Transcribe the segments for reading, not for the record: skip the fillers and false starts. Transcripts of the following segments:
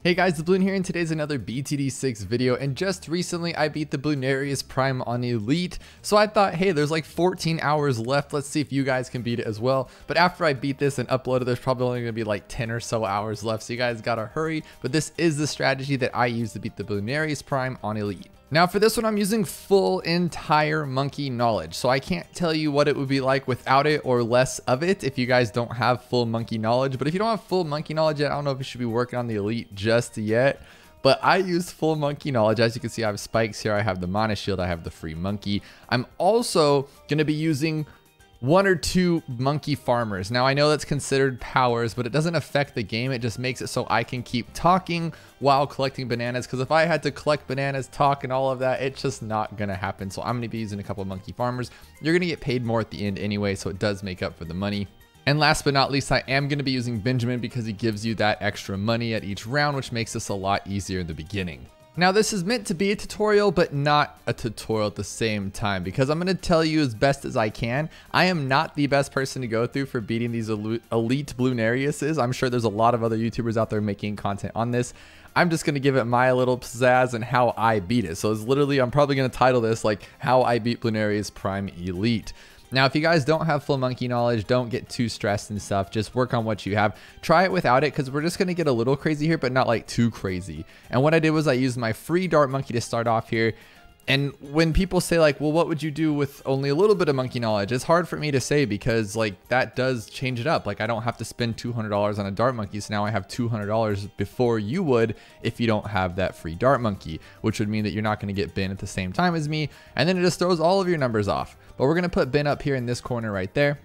Hey guys, Dabloon here, and today's another BTD6 video, and just recently I beat the Bloonarius Prime on Elite, so I thought, hey, there's like 14 hours left, let's see if you guys can beat it as well. But after I beat this and upload it, there's probably only going to be like 10 or so hours left, so you guys gotta hurry. But this is the strategy that I use to beat the Bloonarius Prime on Elite. Now for this one, I'm using full entire monkey knowledge, so I can't tell you what it would be like without it or less of it if you guys don't have full monkey knowledge. But if you don't have full monkey knowledge yet, I don't know if you should be working on the Elite just yet. But I use full monkey knowledge. As you can see, I have spikes here, I have the mana shield, I have the free monkey. I'm also going to be using one or two monkey farmers. Now I know that's considered powers, but it doesn't affect the game. It just makes it so I can keep talking while collecting bananas, because if I had to collect bananas, talk and all of that, it's just not gonna happen. So I'm gonna be using a couple of monkey farmers. You're gonna get paid more at the end anyway, so it does make up for the money. And last but not least, I am going to be using Benjamin because he gives you that extra money at each round, which makes this a lot easier in the beginning. Now this is meant to be a tutorial, but not a tutorial at the same time, because I'm going to tell you as best as I can. I am not the best person to go through for beating these elite Bloonariuses. I'm sure there's a lot of other YouTubers out there making content on this. I'm just going to give it my little pizzazz and how I beat it. So it's literally, I'm probably going to title this like how I beat Bloonarius Prime Elite. Now, if you guys don't have full monkey knowledge, don't get too stressed and stuff. Just work on what you have. Try it without it, because we're just going to get a little crazy here, but not like too crazy. And what I did was I used my free dart monkey to start off here. And when people say like, well, what would you do with only a little bit of monkey knowledge? It's hard for me to say, because like that does change it up. Like I don't have to spend $200 on a dart monkey. So now I have $200 before you would if you don't have that free dart monkey, which would mean that you're not going to get Ben at the same time as me. And then it just throws all of your numbers off. But we're going to put Ben up here in this corner right there.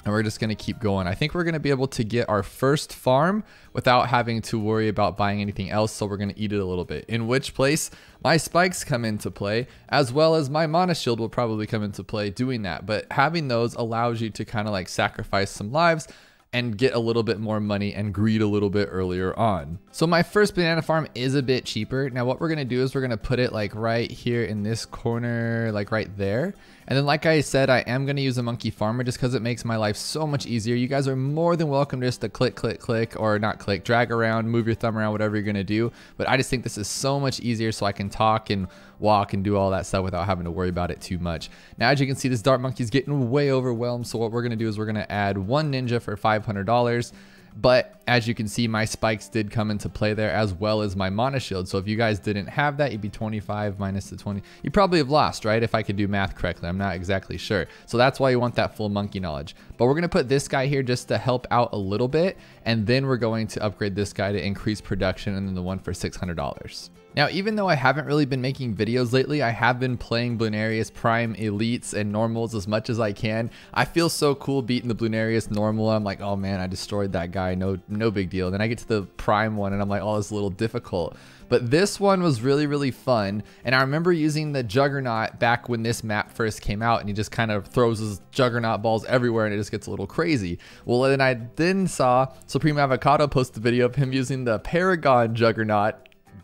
And we're just going to keep going. I think we're going to be able to get our first farm without having to worry about buying anything else. So we're going to eat it a little bit, in which place my spikes come into play, as well as my mana shield will probably come into play doing that. But having those allows you to kind of like sacrifice some lives and get a little bit more money and greed a little bit earlier on. So my first banana farm is a bit cheaper. Now what we're gonna do is we're gonna put it like right here in this corner, like right there. And then like I said, I am gonna use a monkey farmer just because it makes my life so much easier. You guys are more than welcome just to click, click, click, or not click, drag around, move your thumb around, whatever you're gonna do. But I just think this is so much easier, so I can talk and walk and do all that stuff without having to worry about it too much. Now, as you can see, this dart monkey is getting way overwhelmed. So what we're gonna do is we're gonna add one ninja for $500. But as you can see, my spikes did come into play there, as well as my mana shield. So if you guys didn't have that, you'd be 25 minus the 20. You probably have lost, right? If I could do math correctly, I'm not exactly sure. So that's why you want that full monkey knowledge. But we're gonna put this guy here just to help out a little bit. And then we're going to upgrade this guy to increase production, and then the one for $600. Now, even though I haven't really been making videos lately, I have been playing Bloonarius Prime Elites and Normals as much as I can. I feel so cool beating the Bloonarius Normal. I'm like, oh man, I destroyed that guy, no big deal. Then I get to the Prime one and I'm like, oh, it's a little difficult. But this one was really fun. And I remember using the Juggernaut back when this map first came out, and he just kind of throws his Juggernaut balls everywhere and it just gets a little crazy. Well, then I saw Supreme Avocado post a video of him using the Paragon Juggernaut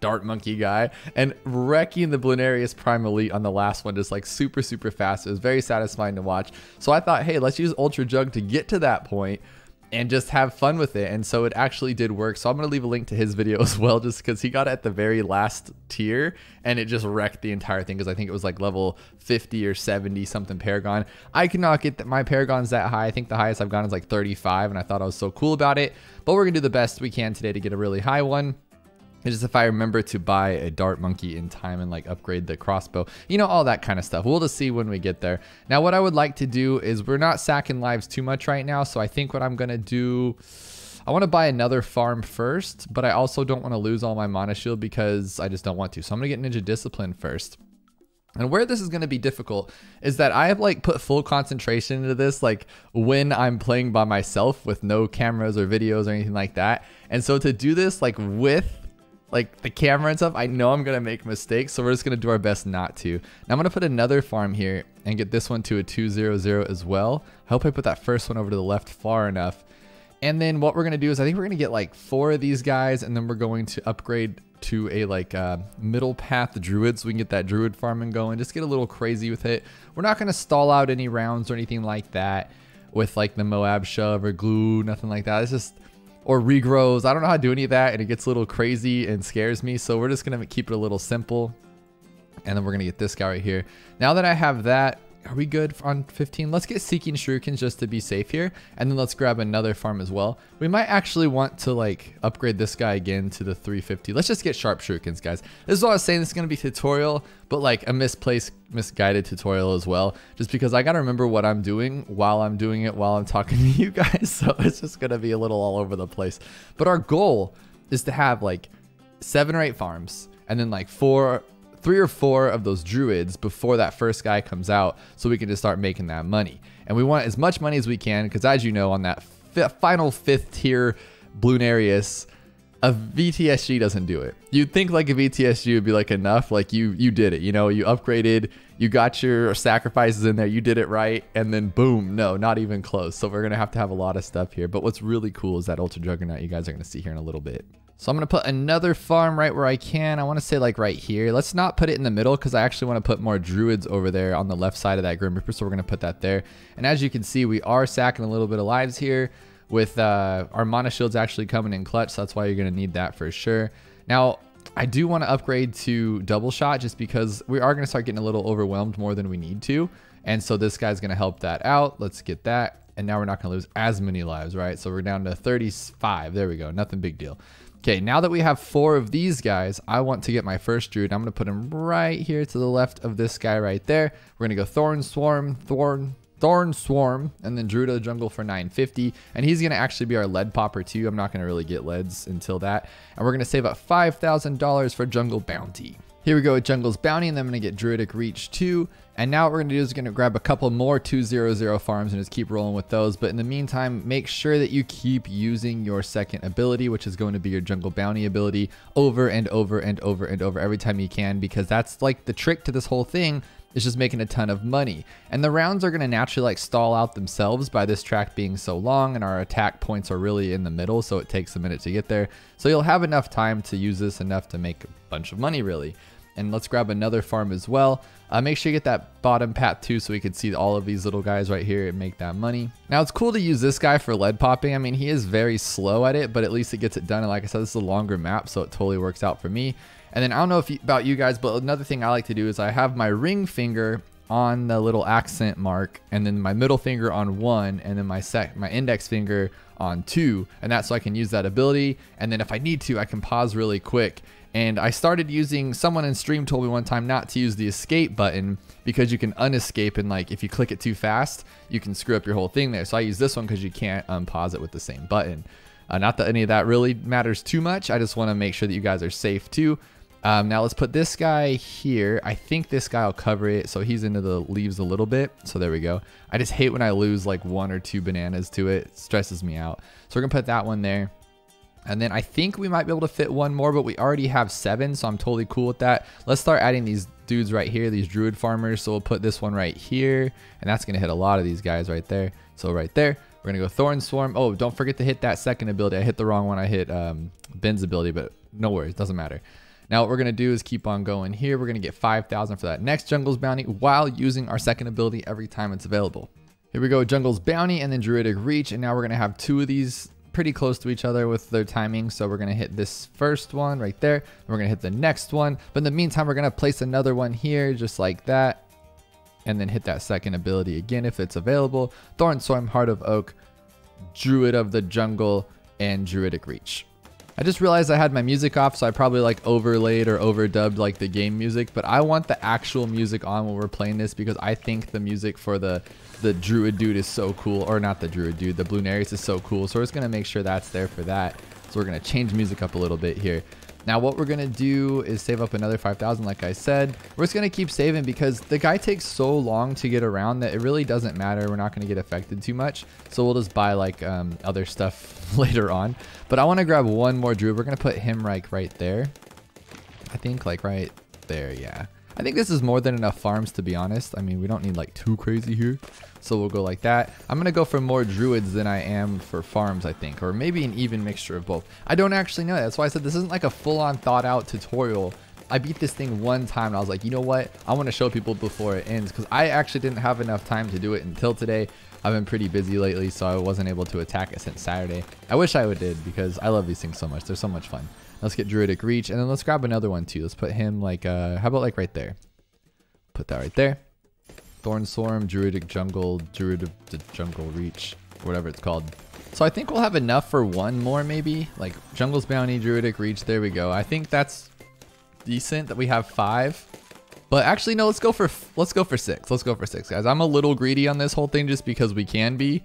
dart monkey guy and wrecking the Bloonarius Prime Elite on the last one, just like super fast. It was very satisfying to watch. So I thought, hey, let's use Ultra Jug to get to that point and just have fun with it. And so it actually did work. So I'm going to leave a link to his video as well, just because he got it at the very last tier and it just wrecked the entire thing, because I think it was like level 50 or 70 something Paragon. I cannot get my Paragons that high. I think the highest I've gone is like 35, and I thought I was so cool about it. But we're going to do the best we can today to get a really high one. It's just if I remember to buy a dart monkey in time and like upgrade the crossbow, you know, all that kind of stuff. We'll just see when we get there. Now, what I would like to do is, we're not sacking lives too much right now. So I think what I'm going to do, I want to buy another farm first, but I also don't want to lose all my mana shield because I just don't want to. So I'm going to get Ninja Discipline first. And where this is going to be difficult is that I have like put full concentration into this, like when I'm playing by myself with no cameras or videos or anything like that. And so to do this like with like the camera and stuff, I know I'm gonna make mistakes, so we're just gonna do our best not to. Now I'm gonna put another farm here and get this one to a 200 as well. I hope I put that first one over to the left far enough. And then what we're gonna do is, I think we're gonna get like 4 of these guys, and then we're going to upgrade to a like middle path druid, so we can get that druid farming going, just get a little crazy with it. We're not gonna stall out any rounds or anything like that with like the Moab shove or glue, nothing like that. It's just or regrows. I don't know how to do any of that, and it gets a little crazy and scares me. So we're just gonna keep it a little simple. And then we're gonna get this guy right here. Now that I have that, are we good on 15? Let's get Seeking Shurikens just to be safe here. And then let's grab another farm as well. We might actually want to like upgrade this guy again to the 350. Let's just get Sharp Shurikens, guys. This is what I was saying. This is going to be tutorial, but like a misguided tutorial as well. Just because I got to remember what I'm doing while I'm doing it, while I'm talking to you guys. So it's just going to be a little all over the place. But our goal is to have like 7 or 8 farms and then like 3 or 4 of those druids before that first guy comes out, so we can just start making that money. And we want as much money as we can, because as you know, on that final 5th tier Bloonarius, a VTSG doesn't do it. You'd think like a VTSG would be like enough, like you did it, you know, you upgraded, you got your sacrifices in there, you did it right, and then boom, no, not even close. So we're gonna have to have a lot of stuff here. But what's really cool is that Ultra Juggernaut you guys are gonna see here in a little bit. So I'm going to put another farm right where I can. I want to say like right here. Let's not put it in the middle, because I actually want to put more druids over there on the left side of that Grim Reaper. So we're going to put that there. And as you can see, we are sacking a little bit of lives here with our mana shields actually coming in clutch. So that's why you're going to need that for sure. Now, I do want to upgrade to double shot, just because we are going to start getting a little overwhelmed more than we need to. And so this guy's going to help that out. Let's get that. And now we're not going to lose as many lives, right? So we're down to 35. There we go. Nothing big deal. Okay, now that we have 4 of these guys, I want to get my first druid. I'm going to put him right here to the left of this guy right there. We're going to go Thorn Swarm, and then Druid of the Jungle for 950. And he's going to actually be our lead popper too. I'm not going to really get leads until that. And we're going to save up $5,000 for Jungle Bounty. Here we go with Jungle's Bounty, and then I'm going to get Druidic Reach too. And now what we're going to do is going to grab a couple more 200 farms and just keep rolling with those. But in the meantime, make sure that you keep using your second ability, which is going to be your Jungle Bounty ability, over and over and over and over every time you can, because that's like the trick to this whole thing, is just making a ton of money. And the rounds are going to naturally like stall out themselves by this track being so long, and our attack points are really in the middle, so it takes a minute to get there. So you'll have enough time to use this enough to make a bunch of money really. And let's grab another farm as well. Make sure you get that bottom path too, so we can see all of these little guys right here and make that money. Now it's cool to use this guy for lead popping. I mean, he is very slow at it, but at least it gets it done. And like I said, this is a longer map, so it totally works out for me. And then I don't know about you guys, but another thing I like to do is I have my ring finger on the little accent mark, and then my middle finger on 1, and then my index finger on 2, and that's so I can use that ability. And then if I need to, I can pause really quick. And I started using, someone in stream told me one time not to use the escape button, because you can unescape, and like if you click it too fast, you can screw up your whole thing there. So I use this one because you can't unpause it with the same button. Not that any of that really matters too much. I just want to make sure that you guys are safe too. Now let's put this guy here. I think this guy will cover it, so he's into the leaves a little bit. So there we go. I just hate when I lose like 1 or 2 bananas to it. It stresses me out. So we're gonna put that one there. And then I think we might be able to fit 1 more, but we already have 7, so I'm totally cool with that. Let's start adding these dudes right here, these druid farmers. So we'll put this one right here, and that's gonna hit a lot of these guys right there. So right there, we're gonna go Thorn Swarm. Oh, don't forget to hit that second ability. I hit the wrong one. I hit Ben's ability, but no worries, doesn't matter. Now what we're gonna do is keep on going here. We're gonna get 5,000 for that next Jungle's Bounty while using our second ability every time it's available. Here we go, Jungle's Bounty and then Druidic Reach, and now we're gonna have 2 of these pretty close to each other with their timing. So we're gonna hit this first one right there, and we're gonna hit the next one. But in the meantime, we're gonna place another one here just like that, and then hit that second ability again if it's available. Thorn Swarm, Heart of Oak, Druid of the Jungle, and Druidic Reach. I just realized I had my music off, so I probably like overlaid or overdubbed like the game music, but I want the actual music on when we're playing this, because I think the music for the druid dude is so cool, or not the druid dude, the Bloonarius is so cool. So we're just gonna make sure that's there for that. So we're gonna change music up a little bit here. Now what we're gonna do is save up another 5,000 like I said. We're just gonna keep saving because the guy takes so long to get around that it really doesn't matter. We're not gonna get affected too much. So we'll just buy like other stuff later on. But I wanna grab one more druid. We're gonna put him like right there. I think like right there, yeah. I think this is more than enough farms, to be honest. I mean, we don't need like too crazy here. So we'll go like that. I'm going to go for more druids than I am for farms, I think. Or maybe an even mixture of both. I don't actually know. That's why I said this isn't like a full-on thought-out tutorial. I beat this thing one time and I was like, you know what? I want to show people before it ends, because I actually didn't have enough time to do it until today. I've been pretty busy lately, so I wasn't able to attack it since Saturday. I wish I did, because I love these things so much. They're so much fun. Let's get Druidic Reach, and then let's grab another one too. Let's put him like, how about like right there? Put that right there. Thorn Swarm, Druidic Jungle, Druidic Jungle Reach, whatever it's called. So I think we'll have enough for one more maybe. Like Jungle's Bounty, Druidic Reach, there we go. I think that's decent that we have 5. But actually, no, let's go for 6. Let's go for 6, guys. I'm a little greedy on this whole thing just because we can be.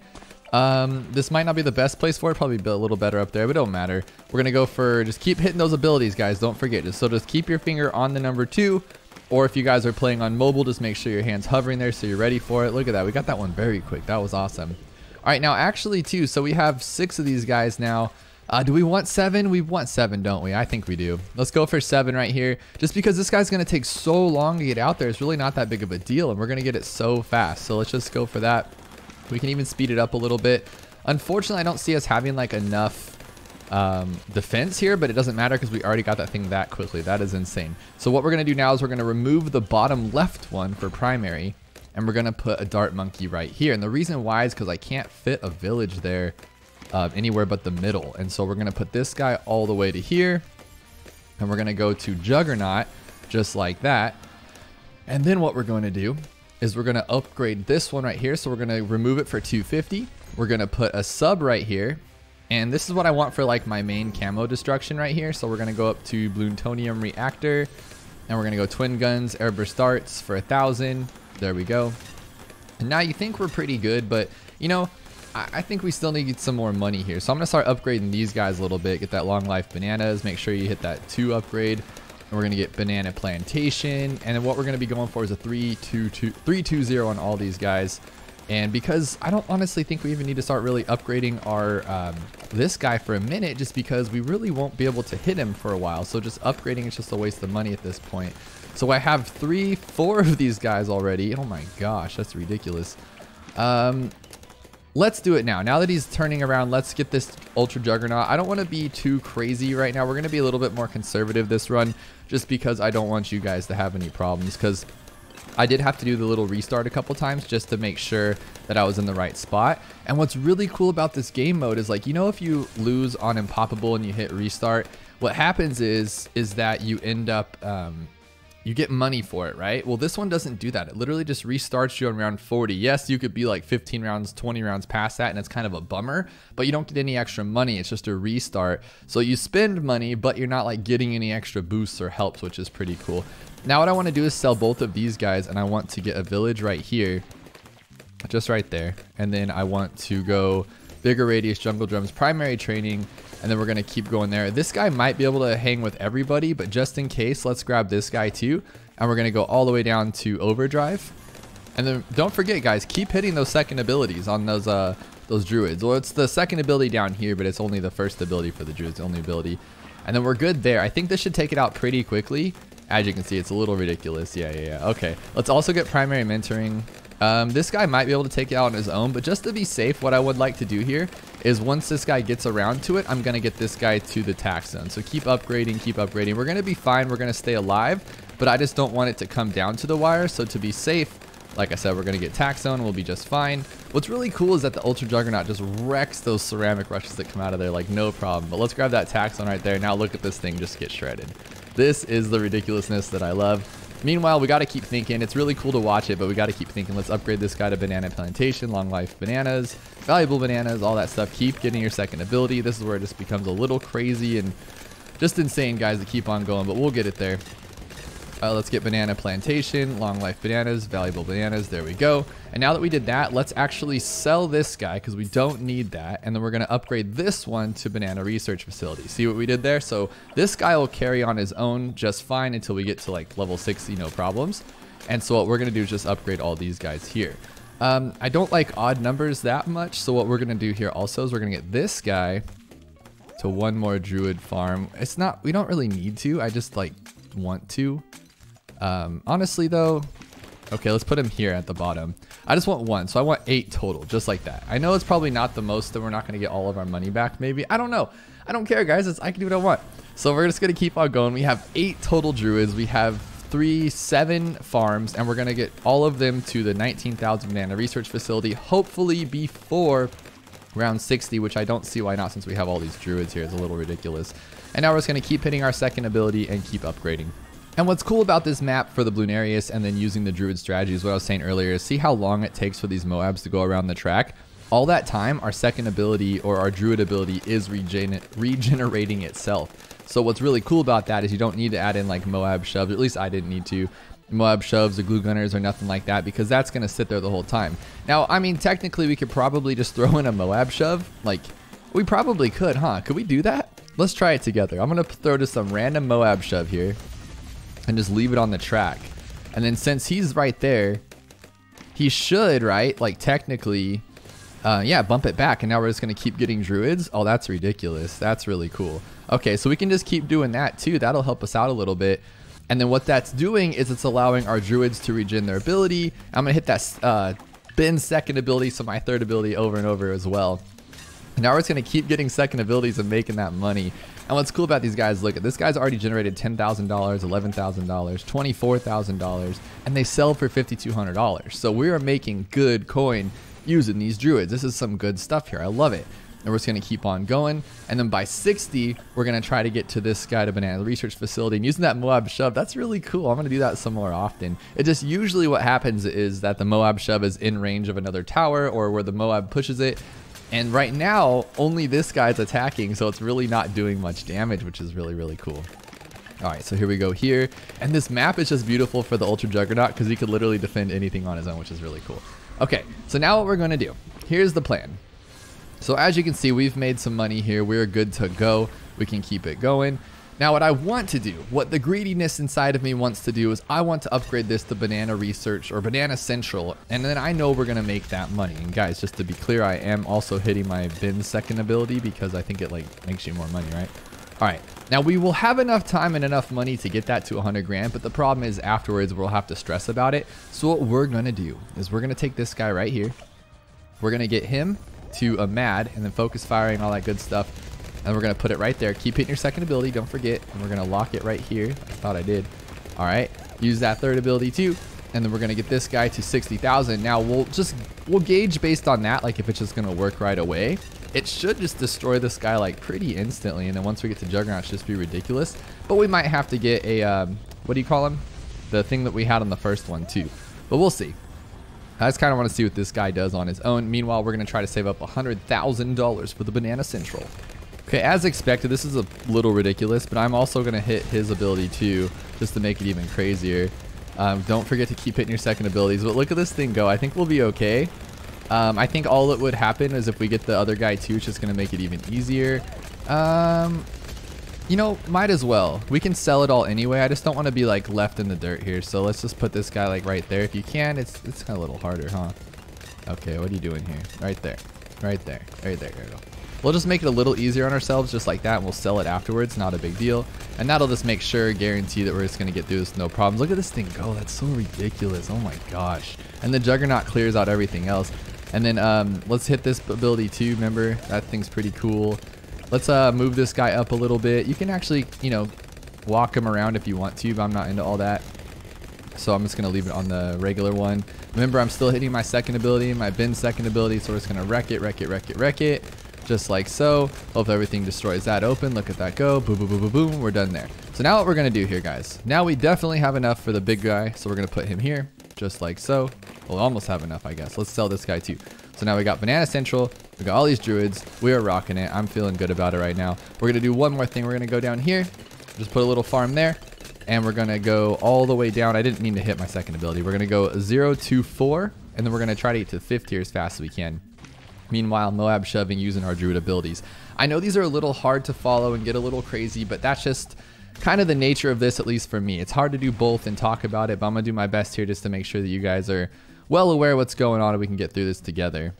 This might not be the best place for it. Probably be a little better up there, but it don't matter. We're going to go for, just keep hitting those abilities, guys. Don't forget. Just keep your finger on the number 2. Or if you guys are playing on mobile, just make sure your hand's hovering there so you're ready for it. Look at that. We got that one very quick. That was awesome. All right, now actually too, so we have 6 of these guys now. Do we want 7? We want 7, don't we? I think we do. Let's go for 7 right here. Just because this guy's going to take so long to get out there, it's really not that big of a deal, and we're going to get it so fast. So let's just go for that. We can even speed it up a little bit. Unfortunately, I don't see us having like enough defense here, but it doesn't matter because we already got that thing that quickly. That is insane. So what we're going to do now is we're going to remove the bottom left one for primary, and we're going to put a dart monkey right here. And the reason why is because I can't fit a village there anywhere but the middle. And so we're going to put this guy all the way to here, and we're going to go to Juggernaut just like that. And then what we're going to do is we're going to upgrade this one right here. So we're going to remove it for 250. We're going to put a sub right here. And this is what I want for like my main camo destruction right here. So we're going to go up to Bloontonium Reactor, and we're going to go Twin Guns, Airburst Darts for 1,000. There we go. And now you think we're pretty good, but you know, I think we still need some more money here. So I'm going to start upgrading these guys a little bit. Get that Long Life Bananas. Make sure you hit that 2 upgrade. And we're going to get Banana Plantation. And then what we're going to be going for is a 320 on all these guys. And because I don't honestly think we even need to start really upgrading our this guy for a minute, just because we really won't be able to hit him for a while. So just upgrading is just a waste of money at this point. So I have 4 of these guys already. Oh my gosh, that's ridiculous. Let's do it now. Now that he's turning around, let's get this Ultra Juggernaut. I don't want to be too crazy right now. We're going to be a little bit more conservative this run, just because I don't want you guys to have any problems, because I did have to do the little restart a couple times just to make sure that I was in the right spot. And what's really cool about this game mode is, like, you know, if you lose on Impoppable and you hit restart, what happens is that you end up you get money for it, right? Well, this one doesn't do that. It literally just restarts you on round 40. Yes, you could be like 15 rounds, 20 rounds past that, and it's kind of a bummer, but you don't get any extra money. It's just a restart. So you spend money, but you're not like getting any extra boosts or helps, which is pretty cool. Now what I want to do is sell both of these guys, and I want to get a village right here, just right there. And then I want to go Bigger Radius, Jungle Drums, Primary Training, and then we're going to keep going there. This guy might be able to hang with everybody, but just in case, let's grab this guy too. And we're going to go all the way down to Overdrive. And then don't forget, guys, keep hitting those second abilities on those druids. Well, it's the second ability down here, but it's only the first ability for the druids, the only ability. And then we're good there. I think this should take it out pretty quickly. As you can see, it's a little ridiculous. Yeah. Okay, let's also get Primary Mentoring. This guy might be able to take it out on his own, but just to be safe, what I would like to do here is once this guy gets around to it, I'm going to get this guy to the tax zone. So keep upgrading, keep upgrading. We're going to be fine. We're going to stay alive, but I just don't want it to come down to the wire. So to be safe, like I said, we're going to get tax zone. We'll be just fine. What's really cool is that the Ultra Juggernaut just wrecks those ceramic rushes that come out of there like no problem. But let's grab that tax zone right there. Now look at this thing just get shredded. This is the ridiculousness that I love. Meanwhile, we got to keep thinking. It's really cool to watch it, but we got to keep thinking. Let's upgrade this guy to Banana Plantation, Long Life Bananas, Valuable Bananas, all that stuff. Keep getting your second ability. This is where it just becomes a little crazy and just insane, guys, to keep on going, but we'll get it there. Let's get Banana Plantation, Long Life Bananas, Valuable Bananas. There we go. And now that we did that, let's actually sell this guy because we don't need that. And then we're going to upgrade this one to Banana Research Facility. See what we did there? So this guy will carry on his own just fine until we get to like level 60, no problems. And so what we're going to do is just upgrade all these guys here. I don't like odd numbers that much. So what we're going to do here also is we're going to get this guy to one more Druid farm. It's not, we don't really need to. I just like want to. Honestly though, okay, let's put him here at the bottom. I just want 1, so I want 8 total, just like that. I know it's probably not the most, and we're not going to get all of our money back, maybe. I don't know. I don't care, guys. I can do what I want. So we're just going to keep on going. We have 8 total druids. We have 7 farms, and we're going to get all of them to the 19,000 banana research facility, hopefully before round 60, which I don't see why not, since we have all these druids here. It's a little ridiculous. And now we're just going to keep hitting our second ability and keep upgrading. And what's cool about this map for the Bloonarius and then using the druid strategy is what I was saying earlier. See how long it takes for these Moabs to go around the track? All that time, our second ability or our druid ability is regenerating itself. So what's really cool about that is you don't need to add in like Moab shoves, or at least I didn't need to. Moab shoves or glue gunners or nothing like that, because that's going to sit there the whole time. Now, I mean, technically we could probably just throw in a Moab shove. Like, we probably could, huh? Could we do that? Let's try it together. I'm going to throw just some random Moab shove here and just leave it on the track. And then since he's right there, he should, right? Like technically, yeah, bump it back. And now we're just going to keep getting druids. Oh, that's ridiculous. That's really cool. Okay, so we can just keep doing that too. That'll help us out a little bit. And then what that's doing is it's allowing our druids to regen their ability. I'm going to hit that Ben's second ability, so my third ability over and over as well. And now we're just going to keep getting second abilities and making that money. And what's cool about these guys, look at this guy's already generated $10,000, $11,000, $24,000, and they sell for $5,200. So we are making good coin using these druids. This is some good stuff here. I love it. And we're just going to keep on going. And then by 60, we're going to try to get to this guy to Banana Research Facility. And using that Moab shove, that's really cool. I'm going to do that some more often. It just usually what happens is that the Moab shove is in range of another tower or where the Moab pushes it. And right now, only this guy's attacking, so it's really not doing much damage, which is really, really cool. All right, so here we go here. And this map is just beautiful for the Ultra Juggernaut because he could literally defend anything on his own, which is really cool. Okay, so now what we're going to do. Here's the plan. So as you can see, we've made some money here. We're good to go. We can keep it going. Now what I want to do, what the greediness inside of me wants to do is I want to upgrade this to Banana Research or Banana Central. And then I know we're going to make that money. And guys, just to be clear, I am also hitting my Ben's second ability because I think it like makes you more money, right? All right, now we will have enough time and enough money to get that to 100 grand, but the problem is afterwards we'll have to stress about it. So what we're going to do is we're going to take this guy right here. We're going to get him to a mad and then focus firing, all that good stuff. And we're going to put it right there. Keep hitting your second ability, don't forget. And we're going to lock it right here. I thought I did. All right, use that third ability too. And then we're going to get this guy to 60,000. Now we'll gauge based on that, like if it's just going to work right away. It should just destroy this guy like pretty instantly. And then once we get to Juggernaut, it should just be ridiculous. But we might have to get a, what do you call him? The thing that we had on the first one too. But we'll see. I just kind of want to see what this guy does on his own. Meanwhile, we're going to try to save up $100,000 for the Banana Central. Okay, as expected, this is a little ridiculous, but I'm also going to hit his ability too, just to make it even crazier. Don't forget to keep hitting your second abilities, but look at this thing go. I think we'll be okay. I think all that would happen is if we get the other guy too, it's just going to make it even easier. You know, might as well. We can sell it all anyway. I just don't want to be like left in the dirt here. So let's just put this guy like right there. If you can, it's kind of a little harder, huh? Okay, what are you doing here? Right there, right there, right there. There we go. We'll just make it a little easier on ourselves just like that, and we'll sell it afterwards. Not a big deal. And that'll just make sure, guarantee that we're just going to get through this no problems. Look at this thing go. That's so ridiculous. Oh my gosh. And the Juggernaut clears out everything else. And then let's hit this ability too. Remember, that thing's pretty cool. Let's move this guy up a little bit. You can actually, you know, walk him around if you want to, but I'm not into all that. So I'm just going to leave it on the regular one. Remember, I'm still hitting my second ability, my Ben's second ability, so we're just going to wreck it, wreck it, wreck it, wreck it. Just like so. Hope everything destroys that open. Look at that go. Boom, boom, boom, boom, boom. We're done there. So now what we're going to do here, guys. Now we definitely have enough for the big guy, so we're going to put him here, just like so. We'll almost have enough, I guess. Let's sell this guy too. So now we got Banana Central. We got all these druids. We are rocking it. I'm feeling good about it right now. We're going to do one more thing. We're going to go down here. Just put a little farm there. And we're going to go all the way down. I didn't mean to hit my second ability. We're going to go 0 to 4. And then we're going to try to get to 5th tier as fast as we can. Meanwhile, Moab shoving using our druid abilities. I know these are a little hard to follow and get a little crazy, but that's just kind of the nature of this, at least for me. It's hard to do both and talk about it, but I'm going to do my best here just to make sure that you guys are well aware of what's going on and we can get through this together.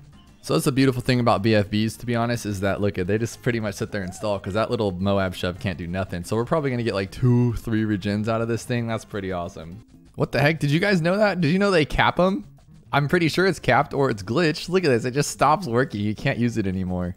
So that's the beautiful thing about BFBs, to be honest, is that, look, they just pretty much sit there and stall because that little Moab shove can't do nothing. So we're probably going to get like 2-3 regens out of this thing. That's pretty awesome. What the heck? Did you guys know that? Did you know they cap them? I'm pretty sure it's capped or it's glitched. Look at this. It just stops working. You can't use it anymore.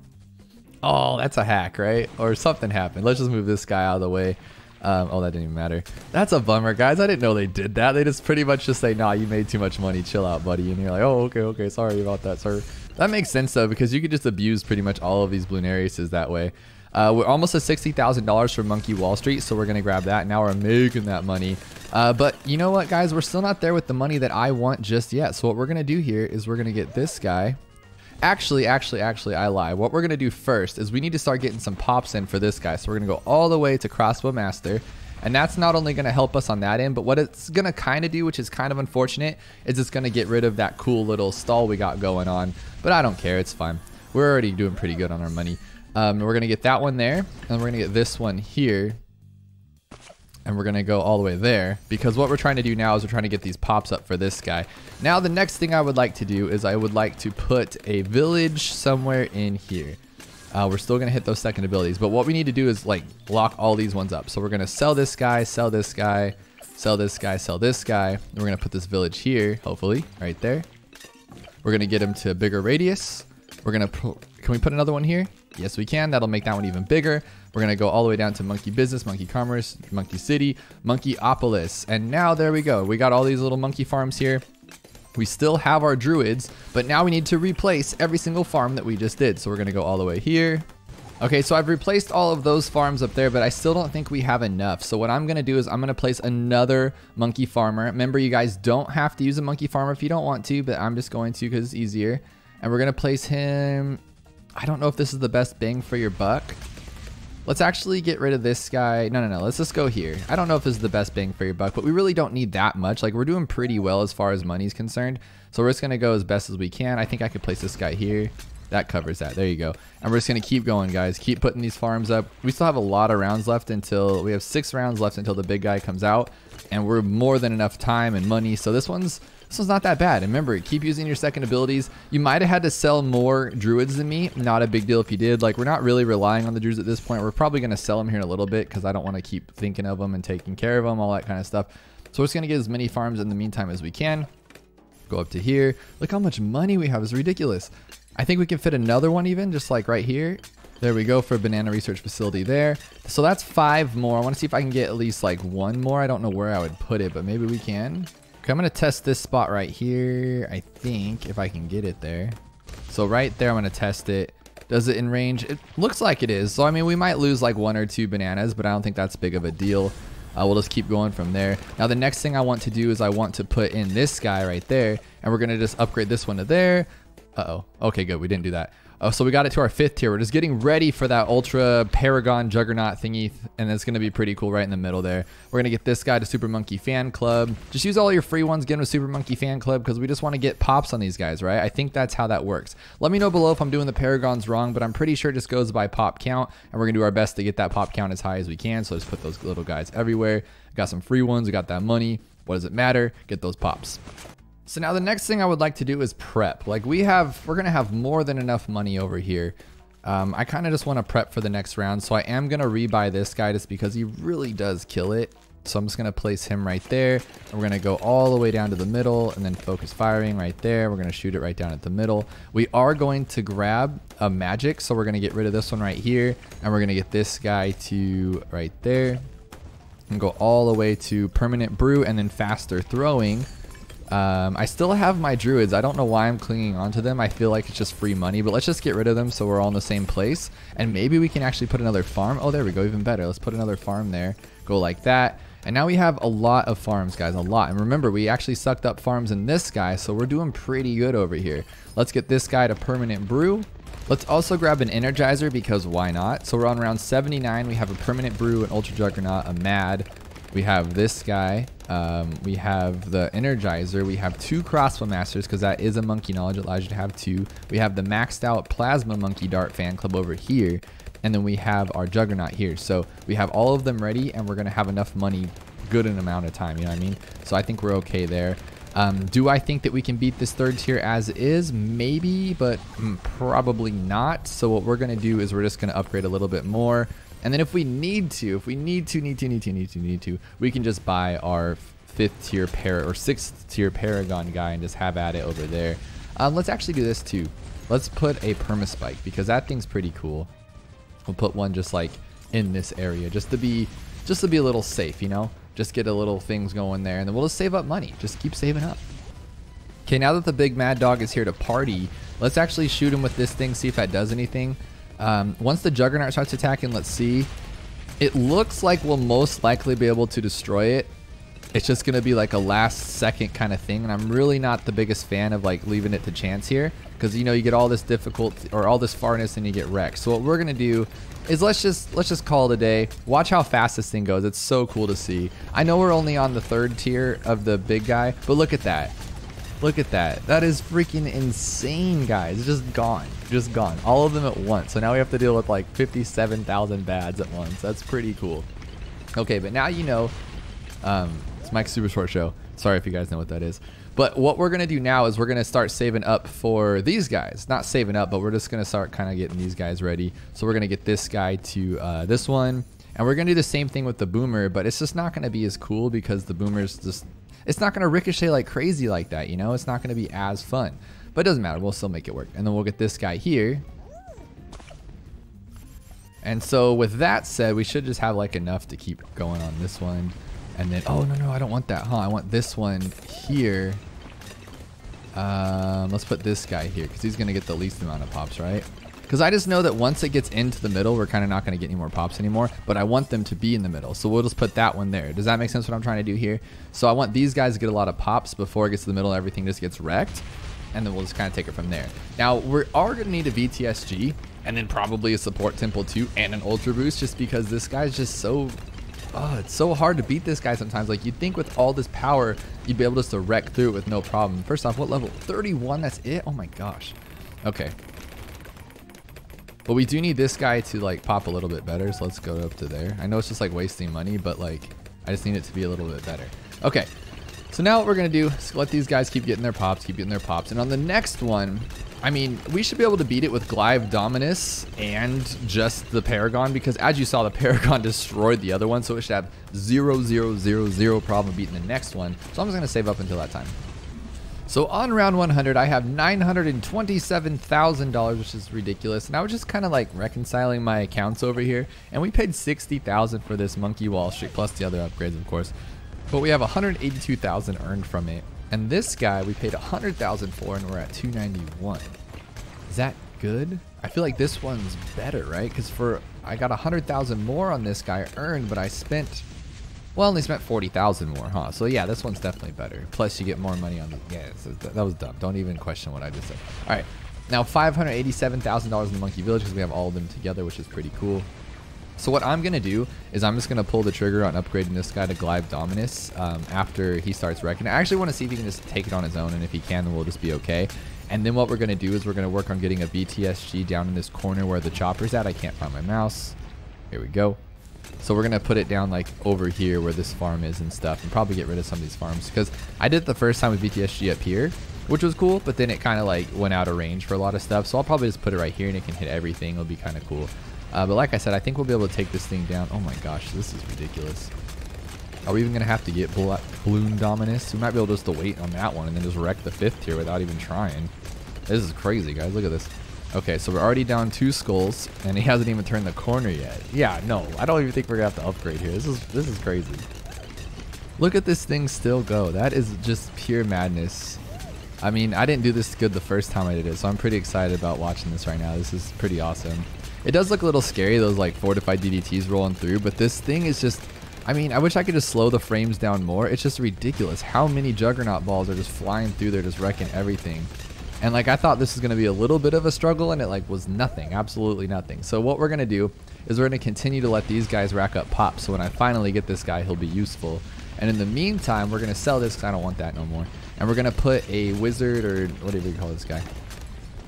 Oh, that's a hack, right? Or something happened. Let's just move this guy out of the way. Oh, that didn't even matter. That's a bummer, guys. I didn't know they did that. They just pretty much just say, nah, you made too much money. Chill out, buddy. And you're like, oh, okay. Sorry about that, sir. That makes sense, though, because you could just abuse pretty much all of these Bloonariuses that way. We're almost at $60,000 for Monkey Wall Street, so we're going to grab that. Now we're making that money. But you know what, guys? We're still not there with the money that I want just yet. So what we're going to do here is we're going to get this guy. Actually, I lie. What we're going to do first is we need to start getting some pops in for this guy. So we're going to go all the way to Crossbow Master. And that's not only going to help us on that end, but what it's going to kind of do, which is kind of unfortunate, is it's going to get rid of that cool little stall we got going on. But I don't care. It's fine. We're already doing pretty good on our money. We're going to get that one there. And we're going to get this one here. And we're going to go all the way there, because what we're trying to do now is we're trying to get these pops up for this guy. Now, the next thing I would like to do is I would like to put a village somewhere in here. We're still going to hit those second abilities, but what we need to do is like lock all these ones up. So we're going to sell this guy, sell this guy, sell this guy, sell this guy. And we're going to put this village here, hopefully, right there. We're going to get him to a bigger radius. We're going to, can we put another one here? Yes, we can. That'll make that one even bigger. We're going to go all the way down to Monkey Business, Monkey Commerce, Monkey City, Monkeyopolis. And now there we go. We got all these little monkey farms here. We still have our druids, but now we need to replace every single farm that we just did. So we're going to go all the way here. Okay, so I've replaced all of those farms up there, but I still don't think we have enough. So what I'm going to do is I'm going to place another monkey farmer. Remember, you guys don't have to use a monkey farmer if you don't want to, but I'm just going to because it's easier. And we're going to place him. I don't know if this is the best bang for your buck. Let's actually get rid of this guy. No. Let's just go here. I don't know if this is the best bang for your buck, but we really don't need that much. Like, we're doing pretty well as far as money's concerned. So we're just going to go as best as we can. I think I could place this guy here. That covers that. There you go. And we're just going to keep going, guys. Keep putting these farms up. We still have a lot of rounds left until we have 6 rounds left until the big guy comes out. And we're more than enough time and money. So this one's not that bad. And remember, keep using your second abilities. You might have had to sell more druids than me. Not a big deal if you did. Like, we're not really relying on the druids at this point. We're probably going to sell them here in a little bit because I don't want to keep thinking of them and taking care of them, all that kind of stuff. So we're just going to get as many farms in the meantime as we can. Go up to here. Look how much money we have. It's ridiculous. I think we can fit another one even, just like right here. There we go for a banana research facility there. So that's 5 more. I want to see if I can get at least like 1 more. I don't know where I would put it, but maybe we can. Okay, I'm going to test this spot right here, I think, if I can get it there. So right there, I'm going to test it. Does it in range? It looks like it is. So, I mean, we might lose like 1 or 2 bananas, but I don't think that's big of a deal. We'll just keep going from there. Now, the next thing I want to do is I want to put in this guy right there, and we're going to just upgrade this one to there. Uh-oh. Okay, good. We didn't do that. Oh, so we got it to our 5th tier. We're just getting ready for that Ultra Paragon Juggernaut thingy, and it's going to be pretty cool right in the middle there. We're going to get this guy to Super Monkey Fan Club. Just use all your free ones, get him to Super Monkey Fan Club, because we just want to get pops on these guys, right? I think that's how that works. Let me know below if I'm doing the Paragons wrong, but I'm pretty sure it just goes by pop count, and we're going to do our best to get that pop count as high as we can. So let's put those little guys everywhere. Got some free ones. We got that money. What does it matter? Get those pops. So now the next thing I would like to do is prep. Like we're going to have more than enough money over here. I kind of just want to prep for the next round. So I am going to rebuy this guy just because he really does kill it. So I'm just going to place him right there. And we're going to go all the way down to the middle and then focus firing right there. We're going to shoot it right down at the middle. We are going to grab a magic. So we're going to get rid of this one right here. And we're going to get this guy to right there. And go all the way to permanent brew and then faster throwing. I still have my druids. I don't know why I'm clinging onto them. I feel like it's just free money, but let's just get rid of them so we're all in the same place. And maybe we can actually put another farm. Oh, there we go. Even better. Let's put another farm there. Go like that. And now we have a lot of farms, guys. A lot. And remember, we actually sucked up farms in this guy, so we're doing pretty good over here. Let's get this guy to permanent brew. Let's also grab an energizer because why not? So we're on round 79. We have a permanent brew, an ultra juggernaut, a mad. We have this guy. We have the Energizer. We have 2 Crossbow Masters because that is a monkey knowledge. It allows you to have 2. We have the maxed out Plasma Monkey Dart Fan Club over here. And then we have our Juggernaut here. So we have all of them ready and we're going to have enough money good in amount of time. You know what I mean? So I think we're okay there. Do I think that we can beat this 3rd tier as is? Maybe, but probably not. So what we're going to do is we're just going to upgrade a little bit more. And then if we need to, we can just buy our 5th tier or 6th tier Paragon guy and just have at it over there. Let's actually do this too. Let's put a permaspike because that thing's pretty cool. We'll put one just like in this area, just to be a little safe, you know, just get a little things going there, and then we'll just save up money. Just keep saving up. Okay, now that the big mad dog is here to party, let's actually shoot him with this thing, see if that does anything. Once the Juggernaut starts attacking, let's see. It looks like we'll most likely be able to destroy it. It's just going to be like a last second kind of thing, and I'm really not the biggest fan of like leaving it to chance here, because you know, you get all this difficulty or all this farness and you get wrecked. So what we're going to do is let's just call it a day. Watch how fast this thing goes. It's so cool to see. I know we're only on the 3rd tier of the big guy, but look at that. Look at that. That is freaking insane, guys. It's just gone. Just gone. All of them at once. So now we have to deal with like 57,000 bads at once. That's pretty cool. Okay, but now you know. It's Mike's Super Short Show. Sorry if you guys know what that is. But what we're going to do now is we're going to start saving up for these guys. Not saving up, but we're just going to start kind of getting these guys ready. So we're going to get this guy to this one. And we're going to do the same thing with the boomer, but it's just not going to be as cool because the boomer's just... It's not going to ricochet like crazy like that, you know? It's not going to be as fun. But it doesn't matter. We'll still make it work. And then we'll get this guy here. And so with that said, we should just have like enough to keep going on this one. And then, oh, no, I don't want that, huh? I want this one here. Let's put this guy here because he's going to get the least amount of pops, right? Because I just know that once it gets into the middle, we're kind of not going to get any more pops anymore. But I want them to be in the middle. So we'll just put that one there. Does that make sense what I'm trying to do here? So I want these guys to get a lot of pops before it gets to the middle. Everything just gets wrecked. And then we'll just kind of take it from there. Now, we are going to need a VTSG. And then probably a support temple too. And an ultra boost. Just because this guy's just so... Oh, it's so hard to beat this guy sometimes. Like, you'd think with all this power, you'd be able just to wreck through it with no problem. First off, what level? 31, that's it? Oh my gosh. Okay. But we do need this guy to like pop a little bit better, so let's go up to there. I know it's just like wasting money, but like I just need it to be a little bit better. Okay, so now what we're gonna do is let these guys keep getting their pops, and on the next one, I mean, we should be able to beat it with Glyve Dominus and just the Paragon, because as you saw, the Paragon destroyed the other one, so it should have 0 problem beating the next one. So I'm just gonna save up until that time. So on round 100, I have $927,000, which is ridiculous. And I was just kind of like reconciling my accounts over here. And we paid $60,000 for this monkey wall streak, plus the other upgrades, of course. But we have $182,000 earned from it. And this guy, we paid $100,000 for, and we're at $291. Is that good? I feel like this one's better, right? Because I got $100,000 more on this guy earned, but I spent... Well, only spent $40,000 more, huh? So yeah, this one's definitely better. Plus, you get more money on the... Yeah, so that was dumb. Don't even question what I just said. All right, now $587,000 in the Monkey Village because we have all of them together, which is pretty cool. So what I'm gonna do is I'm just gonna pull the trigger on upgrading this guy to Glyve Dominus after he starts wrecking. I actually want to see if he can just take it on his own, and if he can, then we'll just be okay. And then what we're gonna do is we're gonna work on getting a BTSG down in this corner where the chopper's at. I can't find my mouse. Here we go. So we're going to put it down like over here where this farm is and stuff, and probably get rid of some of these farms, because I did it the first time with BTSG up here, which was cool, but then it kind of like went out of range for a lot of stuff. So I'll probably just put it right here and it can hit everything. It'll be kind of cool. But like I said, I think we'll be able to take this thing down. Oh my gosh, this is ridiculous. Are we even going to have to get Bloon Dominus? We might be able just to wait on that one and then just wreck the 5th tier without even trying. This is crazy, guys. Look at this. Okay, so we're already down 2 skulls, and he hasn't even turned the corner yet. Yeah, no, I don't even think we're gonna have to upgrade here. This is crazy. Look at this thing still go. That is just pure madness. I mean, I didn't do this good the first time I did it, so I'm pretty excited about watching this right now. This is pretty awesome. It does look a little scary, those like fortified DDTs rolling through, but this thing is just... I mean, I wish I could just slow the frames down more. It's just ridiculous how many Juggernaut balls are just flying through there, just wrecking everything. And like, I thought this was going to be a little bit of a struggle, and it like was nothing, absolutely nothing. So what we're going to do is we're going to continue to let these guys rack up pops. So when I finally get this guy, he'll be useful. And in the meantime, we're going to sell this because I don't want that no more. And we're going to put a wizard, or whatever you call this guy.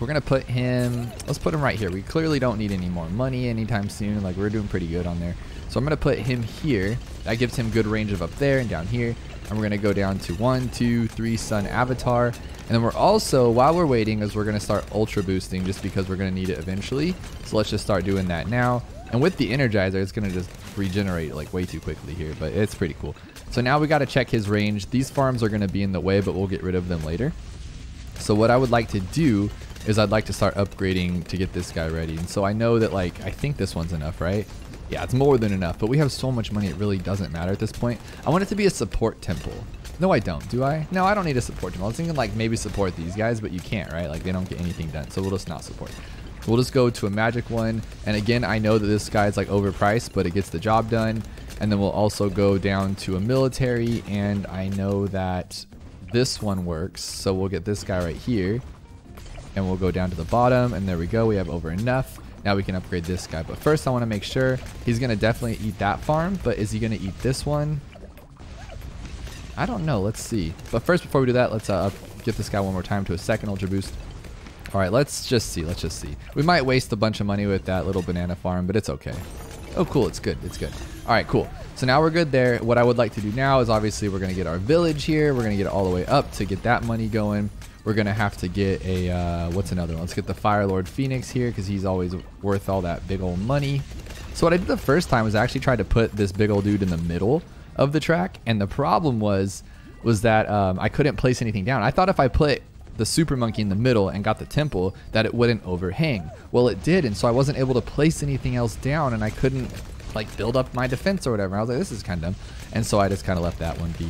We're going to put him, let's put him right here. We clearly don't need any more money anytime soon. Like, we're doing pretty good on there. So I'm going to put him here. That gives him good range of up there and down here. And we're going to go down to 1, 2, 3 Sun Avatar. And then we're also, while we're waiting, is we're going to start ultra boosting just because we're going to need it eventually. So let's just start doing that now. And with the Energizer, it's going to just regenerate like way too quickly here, but it's pretty cool. So now we got to check his range. These farms are going to be in the way, but we'll get rid of them later. So what I would like to do is I'd like to start upgrading to get this guy ready. And so I know that like, I think this one's enough, right? Yeah, it's more than enough, but we have so much money it really doesn't matter at this point. I want it to be a support temple. No, I don't. Do I? No, I don't need a support temple. I was thinking like maybe support these guys, but you can't, right? Like they don't get anything done, so we'll just not support. We'll just go to a magic one. And again, I know that this guy's like overpriced, but it gets the job done. And then we'll also go down to a military, and I know that this one works. So we'll get this guy right here, and we'll go down to the bottom, and there we go. We have over enough. Now we can upgrade this guy. But first I want to make sure he's going to definitely eat that farm, but is he going to eat this one? I don't know. Let's see. But first, before we do that, let's get this guy one more time to a second ultra boost. All right, let's just see. Let's just see. We might waste a bunch of money with that little banana farm, but it's okay. Oh, cool. It's good. It's good. All right, cool. So now we're good there. What I would like to do now is obviously we're going to get our village here. We're going to get it all the way up to get that money going. We're going to have to get a, what's another one? Let's get the Fire Lord Phoenix here because he's always worth all that big old money. So what I did the first time was I actually tried to put this big old dude in the middle of the track. And the problem was that I couldn't place anything down. I thought if I put the super monkey in the middle and got the temple that it wouldn't overhang. Well, it did, and so I wasn't able to place anything else down, and I couldn't like build up my defense or whatever. I was like, this is kind of dumb, and so I just kind of left that one be.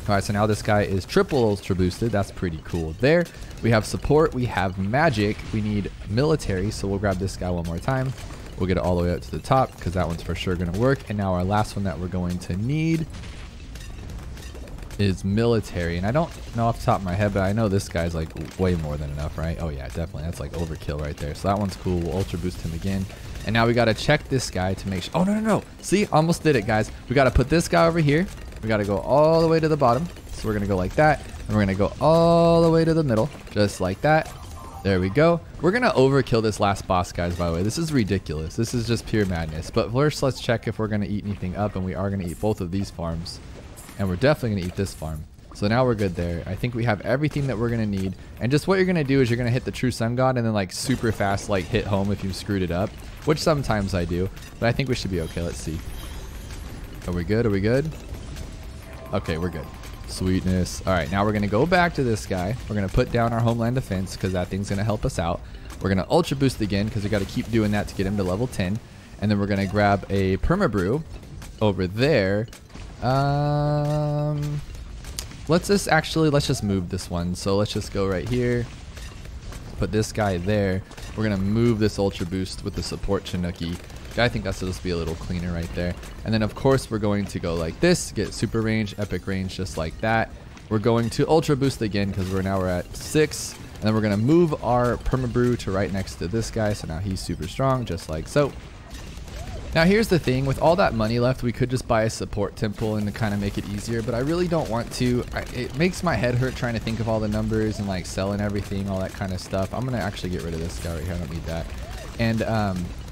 All right, so now this guy is triple ultra boosted. That's pretty cool. There we have support, we have magic, we need military, so we'll grab this guy one more time. We'll get it all the way up to the top because that one's for sure going to work. And now our last one that we're going to need is military, and I don't know off the top of my head, but I know this guy's like way more than enough, right? Oh yeah, definitely. That's like overkill right there. So that one's cool. We'll ultra boost him again. And now we got to check this guy to make sure. Oh, no. See, almost did it, guys. We got to put this guy over here. We got to go all the way to the bottom. So we're going to go like that, and we're going to go all the way to the middle, just like that. There we go. We're going to overkill this last boss, guys, by the way. This is ridiculous. This is just pure madness. But first, let's check if we're going to eat anything up, and we are going to eat both of these farms. And we're definitely going to eat this farm. So now we're good there. I think we have everything that we're going to need. And just what you're going to do is you're going to hit the true sun god and then like super fast like hit home if you've screwed it up. Which sometimes I do. But I think we should be okay. Let's see. Are we good? Are we good? Okay, we're good. Sweetness. All right, now we're going to go back to this guy. We're going to put down our homeland defense because that thing's going to help us out. We're going to ultra boost again because we got to keep doing that to get him to level 10. And then we're going to grab a perma brew over there. Let's just move this one. So let's just go right here, put this guy there. We're gonna move this ultra boost with the support Chinooki. I think that's supposed to be a little cleaner right there. And then of course we're going to go like this, get super range, epic range, just like that. We're going to ultra boost again because we're at 6. And then we're gonna move our perma brew to right next to this guy. So now he's super strong, just like so. Now here's the thing, with all that money left, we could just buy a support temple and to kind of make it easier, but I really don't want to. It makes my head hurt trying to think of all the numbers and like selling everything, all that kind of stuff. I'm gonna actually get rid of this guy right here. I don't need that. And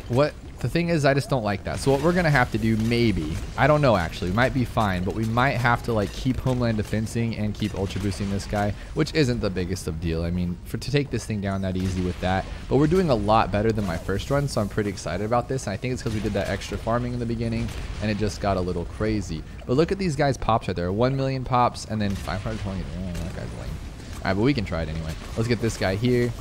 what the thing is, I just don't like that. So what we're gonna have to do, maybe, I don't know actually, might be fine, but we might have to like keep homeland defensing and keep ultra boosting this guy, which isn't the biggest of deal. I mean, to take this thing down that easy with that, but we're doing a lot better than my first run, so I'm pretty excited about this. And I think it's because we did that extra farming in the beginning and it just got a little crazy. But look at these guys pops right there, 1 million pops and then 520. Oh, that guy's lame. All right, but we can try it anyway. Let's get this guy here.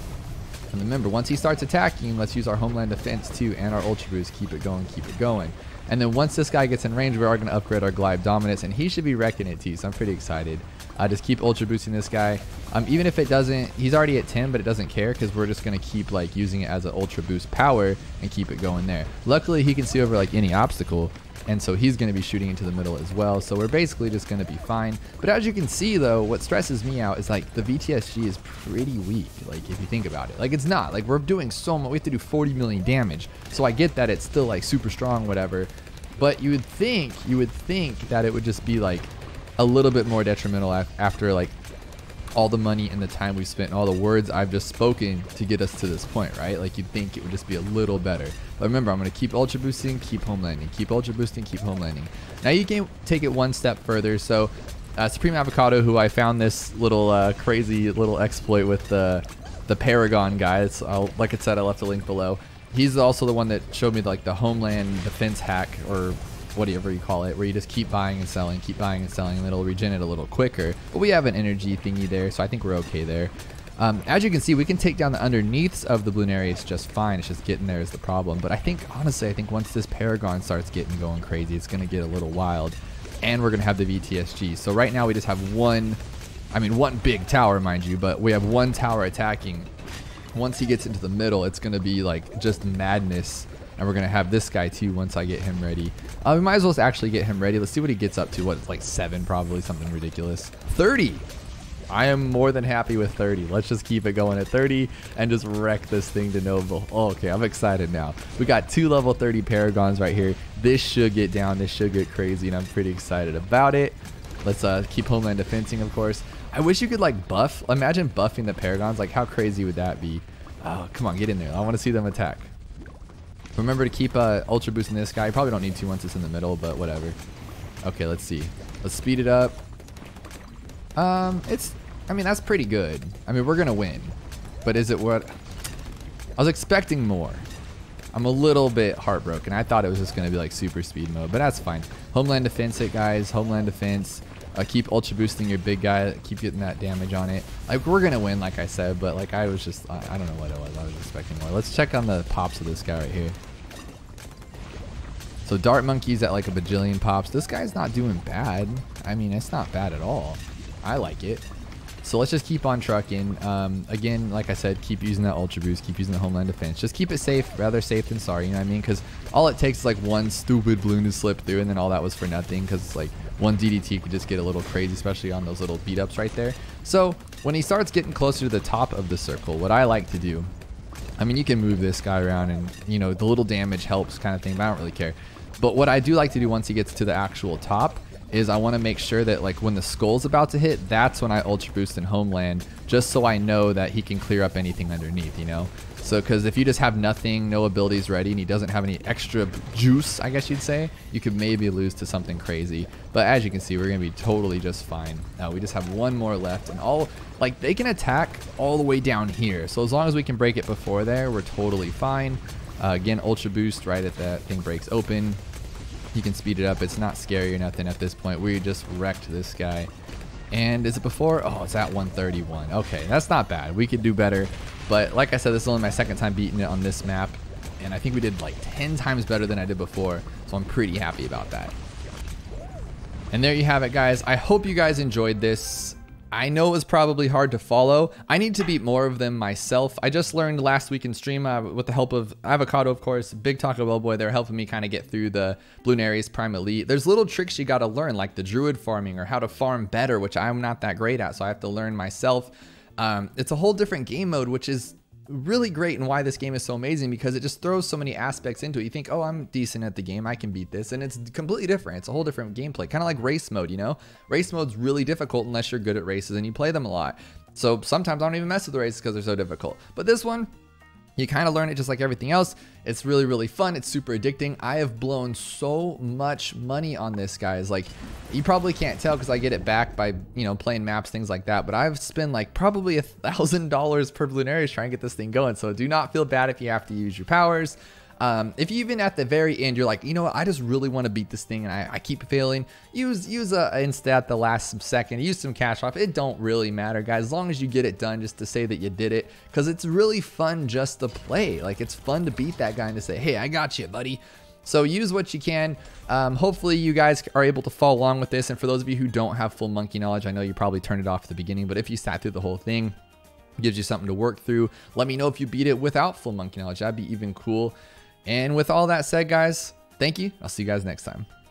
And remember, once he starts attacking, let's use our homeland defense too and our ultra boost. Keep it going, keep it going. And then once this guy gets in range, we are going to upgrade our glide dominance, and he should be wrecking it too, so I'm pretty excited. Just keep ultra boosting this guy. Even if it doesn't, he's already at 10, but it doesn't care because we're just going to keep like using it as an ultra boost power and keep it going there. Luckily, he can see over like any obstacle, and so he's going to be shooting into the middle as well. So we're basically just going to be fine. But as you can see though, what stresses me out is like the VTSG is pretty weak. Like if you think about it, like it's not like we're doing so much. We have to do 40 million damage. So I get that it's still like super strong, whatever. But you would think that it would just be like a little bit more detrimental after like all the money and the time we've spent and all the words I've just spoken to get us to this point, right? Like you'd think it would just be a little better. But remember, I'm going to keep ultra boosting, keep home landing, keep ultra boosting, keep home landing. Now you can take it one step further. So Supreme Avocado, who I found this little crazy little exploit with the Paragon guys. Like I said, I left a link below. He's also the one that showed me like the homeland defense hack, or whatever you call it, where you just keep buying and selling, and it'll regen it a little quicker. But we have an energy thingy there, so I think we're okay there. As you can see, we can take down the underneaths of the Bloonarius just fine. It's just getting there is the problem. But I think, honestly, I think once this Paragon starts getting going crazy, it's going to get a little wild. And we're going to have the VTSG. So right now we just have one big tower, mind you, but we have one tower attacking. Once he gets into the middle, it's going to be like just madness. And we're going to have this guy too once I get him ready. We might as well actually get him ready. Let's see what he gets up to. What, like 7 probably, something ridiculous. 30! I am more than happy with 30. Let's just keep it going at 30 and just wreck this thing to no avail. Oh, okay, I'm excited now. We got 2 level 30 Paragons right here. This should get down. This should get crazy, and I'm pretty excited about it. Let's keep homeland defensing, of course. I wish you could like buff. Imagine buffing the Paragons. Like, how crazy would that be? Oh, come on, get in there. I want to see them attack. Remember to keep ultra boosting this guy. You probably don't need to once it's in the middle, but whatever. Okay, let's see. Let's speed it up. I mean, that's pretty good. I mean, we're gonna win, but is it what I was expecting? More. I'm a little bit heartbroken. I thought it was just gonna be like super speed mode, but that's fine. Homeland defense it, guys. Homeland defense. Keep ultra boosting your big guy. Keep getting that damage on it. Like, we're gonna win, like I said, but like I was just, I don't know what it was. I was expecting more. Let's check on the pops of this guy right here. So Dart Monkey's at like a bajillion pops. This guy's not doing bad. I mean, it's not bad at all. I like it. So let's just keep on trucking. Again, like I said, keep using that ultra boost, keep using the homeland defense. Just keep it safe, rather safe than sorry, you know what I mean? Because all it takes is like one stupid balloon to slip through, and then all that was for nothing, because like one DDT could just get a little crazy, especially on those little beat ups right there. So when he starts getting closer to the top of the circle, what I like to do, I mean, you can move this guy around and, you know, the little damage helps kind of thing, but I don't really care. But what I do like to do once he gets to the actual top is I want to make sure that like when the skull's about to hit, that's when I ultra boost and homeland, just so I know that he can clear up anything underneath, you know? So, because if you just have nothing, no abilities ready, and he doesn't have any extra juice, I guess you'd say, you could maybe lose to something crazy. But as you can see, we're going to be totally just fine. Now, we just have one more left, and all, like, they can attack all the way down here. So as long as we can break it before there, we're totally fine. Again, ultra boost right at that thing breaks open. You can speed it up. It's not scary or nothing at this point. We just wrecked this guy. And is it before? Oh, it's at 131. Okay, that's not bad. We could do better. But like I said, this is only my second time beating it on this map. And I think we did like 10 times better than I did before. So I'm pretty happy about that. And there you have it, guys. I hope you guys enjoyed this. I know it was probably hard to follow. I need to beat more of them myself. I just learned last week in stream with the help of Avocado, of course, Big Taco Bell Boy. They're helping me kind of get through the Bloonarius Prime Elite. There's little tricks you got to learn, like the druid farming or how to farm better, which I'm not that great at, so I have to learn myself. It's a whole different game mode, which is really great, and why this game is so amazing, because it just throws so many aspects into it. You think, oh, I'm decent at the game, I can beat this, and it's completely different. It's a whole different gameplay, kind of like race mode, you know? Race mode's really difficult unless you're good at races and you play them a lot. So sometimes I don't even mess with the races because they're so difficult. But this one, you kind of learn it just like everything else. It's really, really fun. It's super addicting. I have blown so much money on this, guys. Like, you probably can't tell because I get it back by, you know, playing maps, things like that. But I've spent like probably $1,000 per Bloonarius trying to get this thing going. So do not feel bad if you have to use your powers. If you even at the very end, you're like, you know what, I just really want to beat this thing and I keep failing, use a insta at the last second, use some cash off. It don't really matter, guys, as long as you get it done, just to say that you did it, because it's really fun just to play. Like, it's fun to beat that guy and to say, hey, I got you, buddy. So use what you can. Hopefully you guys are able to follow along with this, and for those of you who don't have full monkey knowledge, I know you probably turned it off at the beginning, but if you sat through the whole thing, gives you something to work through. Let me know if you beat it without full monkey knowledge. That'd be even cool. And with all that said, guys, thank you. I'll see you guys next time.